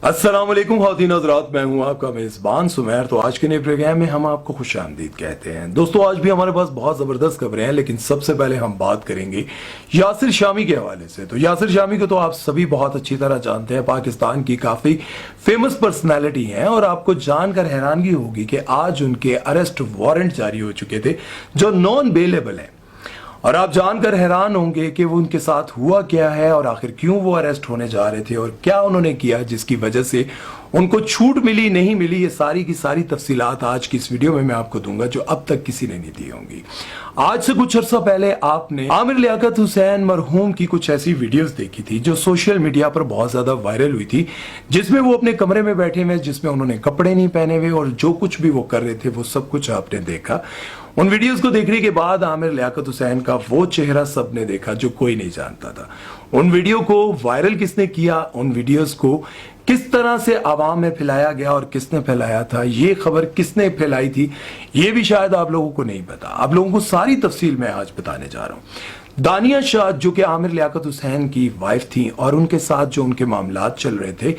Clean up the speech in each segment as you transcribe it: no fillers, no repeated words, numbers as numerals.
अस्सलाम वालेकुम ख़वातीन हज़रात, मैं हूं आपका मेज़बान सुमैर। तो आज के नए प्रोग्राम में हम आपको खुशामदीद कहते हैं। दोस्तों, आज भी हमारे पास बहुत ज़बरदस्त खबरें हैं, लेकिन सबसे पहले हम बात करेंगे यासिर शामी के हवाले से। तो यासिर शामी को तो आप सभी बहुत अच्छी तरह जानते हैं, पाकिस्तान की काफ़ी फेमस पर्सनैलिटी हैं और आपको जानकर हैरानगी होगी कि आज उनके अरेस्ट वारंट जारी हो चुके थे जो नॉन बेलेबल है। और आप जानकर हैरान होंगे कि वो उनके साथ हुआ क्या है और आखिर क्यों वो अरेस्ट होने जा रहे थे और क्या उन्होंने किया जिसकी वजह से उनको छूट मिली नहीं मिली। ये सारी की सारी तफसीलात आज की इस वीडियो में मैं आपको दूंगा जो अब तक किसी ने नहीं दी होंगी। आज से कुछ अर्सा पहले आपने आमिर लियाकत हुसैन मरहूम की कुछ ऐसी वीडियोस देखी थी जो सोशल मीडिया पर बहुत ज्यादा वायरल हुई थी, जिसमें वो अपने कमरे में बैठे हुए, जिसमें उन्होंने कपड़े नहीं पहने हुए और जो कुछ भी वो कर रहे थे वो सब कुछ आपने देखा। उन वीडियोस को देखने के बाद आमिर लियाकत हुसैन का वो चेहरा सबने देखा जो कोई नहीं जानता था। उन वीडियो को वायरल किसने किया, उन वीडियोस को किस तरह से आवाम में फैलाया गया और किसने फैलाया था, ये खबर किसने फैलाई थी, ये भी शायद आप लोगों को नहीं पता। आप लोगों को सारी तफसील मैं आज बताने जा रहा हूं। दानिया शाह जो कि आमिर लियाकत हुसैन की वाइफ थी और उनके साथ जो उनके मामलात चल रहे थे,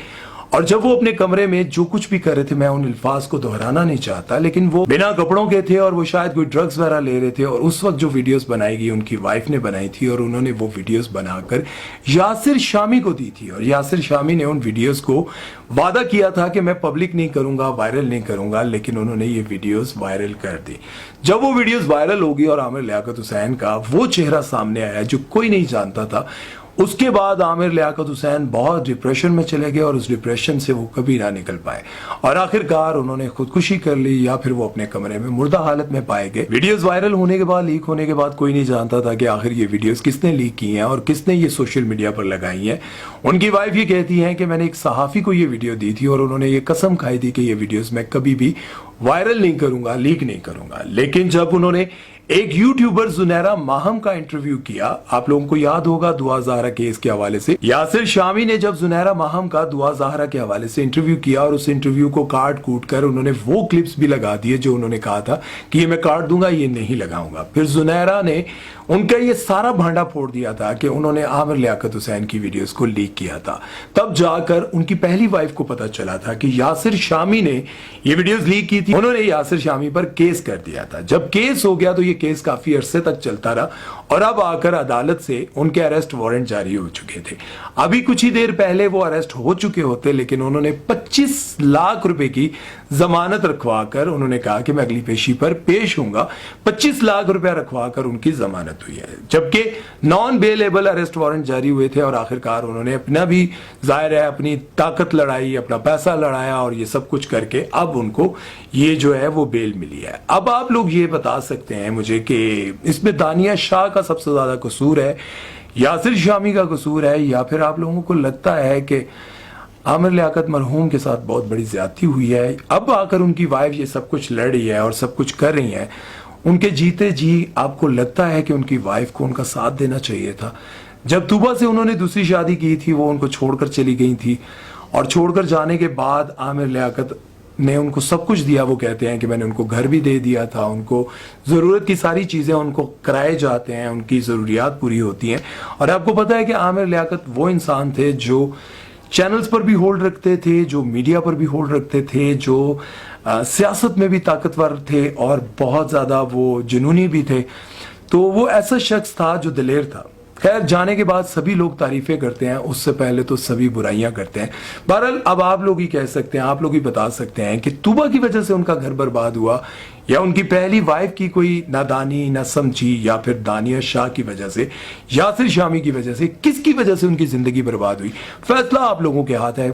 और जब वो अपने कमरे में जो कुछ भी कर रहे थे, मैं उन अल्फाज को दोहराना नहीं चाहता, लेकिन वो बिना कपड़ों के थे और वो शायद कोई ड्रग्स वगैरह ले रहे थे। और उस वक्त जो वीडियोस बनाई गई उनकी वाइफ ने बनाई थी और उन्होंने वो वीडियोस बनाकर यासिर शामी को दी थी। और यासिर शामी ने उन वीडियोस को वादा किया था कि मैं पब्लिक नहीं करूंगा, वायरल नहीं करूंगा, लेकिन उन्होंने ये वीडियोस वायरल कर दी। जब वो वीडियोस वायरल होगी और आमिर लियाकत हुसैन का वो चेहरा सामने आया जो कोई नहीं जानता था, उसके बाद आमिर लियाकत हुसैन बहुत डिप्रेशन में चले गए और उस डिप्रेशन से वो कभी ना निकल पाए और आखिरकार उन्होंने खुदकुशी कर ली या फिर वो अपने कमरे में मुर्दा हालत में पाए गए। वीडियोस वायरल होने के बाद, लीक होने के बाद कोई नहीं जानता था कि आखिर ये वीडियोस किसने लीक की हैं और किसने ये सोशल मीडिया पर लगाई हैं। उनकी वाइफ ये कहती हैं कि मैंने एक सहाफी को ये वीडियो दी थी और उन्होंने ये कसम खाई थी कि ये वीडियोस मैं कभी भी वायरल नहीं करूंगा, लीक नहीं करूंगा। लेकिन जब उन्होंने एक यूट्यूबर जुनैरा माहम का इंटरव्यू किया, आप लोगों को याद होगा दुआ ज़हरा केस के हवाले से, यासिर शामी ने जब जुनैरा माहम का दुआ ज़हरा के हवाले से इंटरव्यू किया और उस इंटरव्यू को काट कूट कर उन्होंने वो क्लिप्स भी लगा दिए जो उन्होंने कहा था कि ये मैं काट दूंगा, ये नहीं लगाऊंगा। फिर जुनैरा ने उनका ये सारा भांडा फोड़ दिया था कि उन्होंने आमिर लियाकत हुसैन की वीडियोस को लीक किया था। तब जाकर उनकी पहली वाइफ को पता चला था कि यासिर शामी ने ये वीडियोस लीक की थी। उन्होंने यासिर शामी पर केस कर दिया था। जब केस हो गया तो ये केस काफी अरसे तक चलता रहा और अब आकर अदालत से उनके अरेस्ट वारंट जारी हो चुके थे। अभी कुछ ही देर पहले वो अरेस्ट हो चुके होते, लेकिन उन्होंने 25 लाख रुपए की जमानत रखवाकर उन्होंने कहा कि मैं अगली पेशी पर पेश होऊंगा। 25 लाख रुपया रखवाकर उनकी जमानत हुई है, जबकि नॉन बेलेबल अरेस्ट वारंट जारी हुए थे और आखिरकार उन्होंने अपना भी जाहिर है अपनी ताकत लड़ाई, अपना पैसा लड़ाया और ये सब कुछ करके अब उनको ये जो है वो बेल मिली है। अब आप लोग ये बता सकते हैं मुझे कि इसमें दानिया शाह का सबसे ज्यादा कसूर है, यासिर शामी का कसूर है, या फिर आप लोगों को लगता है कि आमिर लियाकत मरहूम के साथ बहुत बड़ी ज्यादती हुई है। अब आकर उनकी वाइफ ये सब कुछ लड़ रही है और सब कुछ कर रही है, उनके जीते जी आपको लगता है कि उनकी वाइफ को उनका साथ देना चाहिए था। जब तूबा से उन्होंने दूसरी शादी की थी वो उनको छोड़कर चली गई थी और छोड़कर जाने के बाद आमिर लियाकत ने उनको सब कुछ दिया। वो कहते हैं कि मैंने उनको घर भी दे दिया था, उनको जरूरत की सारी चीजें उनको कराए जाते हैं, उनकी जरूरियात पूरी होती हैं। और आपको पता है कि आमिर लियाकत वो इंसान थे जो चैनल्स पर भी होल्ड रखते थे, जो मीडिया पर भी होल्ड रखते थे, जो सियासत में भी ताकतवर थे और बहुत ज्यादा वो जुनूनी भी थे। तो वो ऐसा शख्स था जो दिलेर था। खैर, जाने के बाद सभी लोग तारीफें करते हैं, उससे पहले तो सभी बुराइयां करते हैं। बहरहाल अब आप लोग ही कह सकते हैं, आप लोग ही बता सकते हैं कि तूबा की वजह से उनका घर बर्बाद हुआ या उनकी पहली वाइफ की कोई नादानी ना समझी या फिर दानिया शाह की वजह से, यासिर शामी की वजह से, किसकी वजह से उनकी जिंदगी बर्बाद हुई। फैसला आप लोगों के हाथ है।